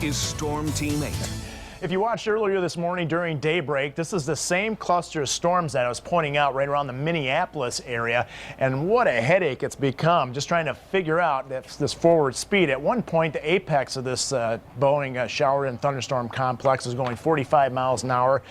is Storm Team 8. If you watched earlier this morning during daybreak, this is the same cluster of storms that I was pointing out right around the Minneapolis area. And what a headache it's become just trying to figure out this forward speed. At one point, the apex of this Boeing shower and thunderstorm complex was going 45 miles an hour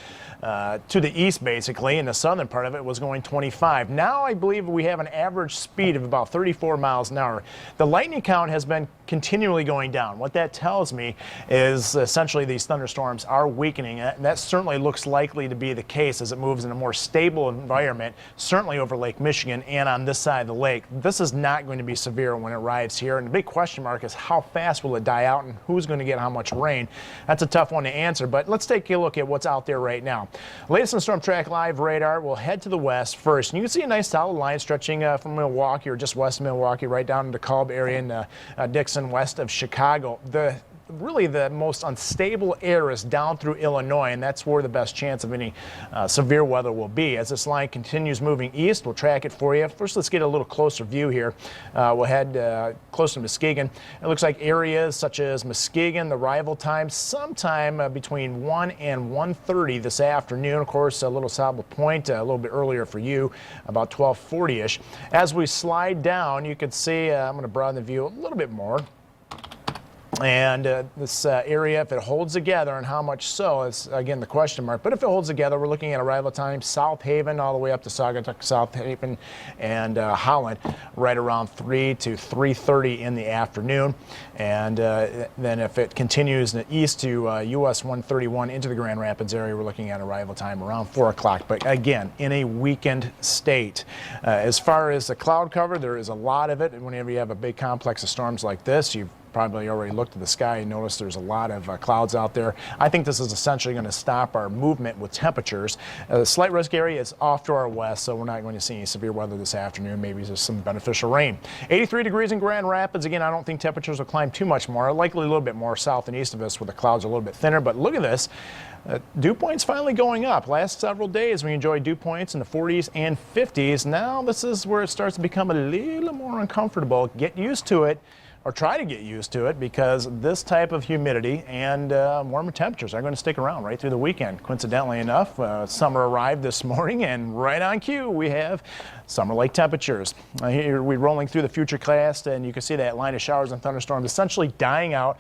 to the east, basically, and the southern part of it was going 25. Now I believe we have an average speed of about 34 miles an hour. The lightning count has been continually going down. What that tells me is essentially these thunderstorms are weakening, and that certainly looks likely to be the case as it moves in a more stable environment, certainly over Lake Michigan and on this side of the lake. This is not going to be severe when it arrives here, and the big question mark is how fast will it die out and who's going to get how much rain. That's a tough one to answer, but let's take a look at what's out there right now. Latest on Storm Track Live radar, we'll head to the west first. And you can see a nice solid line stretching from Milwaukee or just west of Milwaukee right down into Culp area in Dixon, west of Chicago. Really the most unstable air is down through Illinois, and that's where the best chance of any severe weather will be. As this line continues moving east, we'll track it for you. First, let's get a little closer view here. We'll head close to Muskegon. It looks like areas such as Muskegon, the arrival time sometime between 1 and 1:30 this afternoon. Of course, a little Sable Point a little bit earlier for you, about 12:40-ish. As we slide down, you can see, I'm going to broaden the view a little bit more. And this area, if it holds together, and how much so is, again, the question mark. But if it holds together, we're looking at arrival time, South Haven all the way up to Saugatuck, South Haven, and Holland, right around 3 to 3:30 in the afternoon. And then if it continues east to US 131 into the Grand Rapids area, we're looking at arrival time around 4 o'clock. But again, in a weakened state. As far as the cloud cover, there is a lot of it. And whenever you have a big complex of storms like this, you've probably already looked at the sky and noticed there's a lot of clouds out there. I think this is essentially going to stop our movement with temperatures. The slight risk area is off to our west, so we're not going to see any severe weather this afternoon. Maybe just some beneficial rain. 83 degrees in Grand Rapids. Again, I don't think temperatures will climb too much more. Likely a little bit more south and east of us where the clouds are a little bit thinner. But look at this. Dew points finally going up. Last several days we enjoyed dew points in the 40s and 50s. Now this is where it starts to become a little more uncomfortable. Get used to it. Or try to get used to it, because this type of humidity and warmer temperatures are going to stick around right through the weekend. Coincidentally enough, summer arrived this morning, and right on cue we have summer-like temperatures. Here we're rolling through the future cast, and you can see that line of showers and thunderstorms essentially dying out.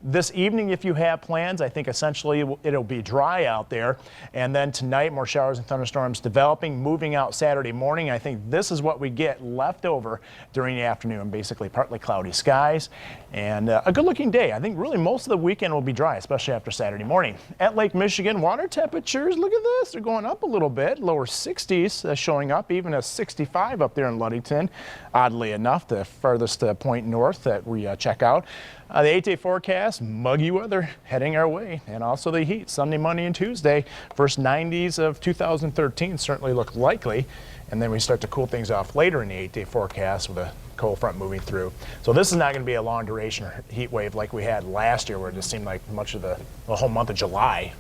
This evening, if you have plans, I think essentially it'll be dry out there. And then tonight, more showers and thunderstorms developing, moving out Saturday morning. I think this is what we get left over during the afternoon. Basically, partly cloudy skies and a good-looking day. I think really most of the weekend will be dry, especially after Saturday morning. At Lake Michigan, water temperatures, look at this. They're going up a little bit. Lower 60s showing up, even a 65 up there in Ludington. Oddly enough, the farthest point north that we check out. The 8-day forecast, muggy weather heading our way, and also the heat Sunday, Monday, and Tuesday. First 90s of 2013 certainly look likely, and then we start to cool things off later in the 8-day forecast with a cold front moving through. So this is not going to be a long duration heat wave like we had last year, where it just seemed like much of the whole month of July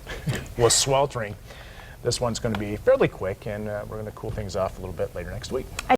was sweltering. This one's going to be fairly quick, and we're going to cool things off a little bit later next week.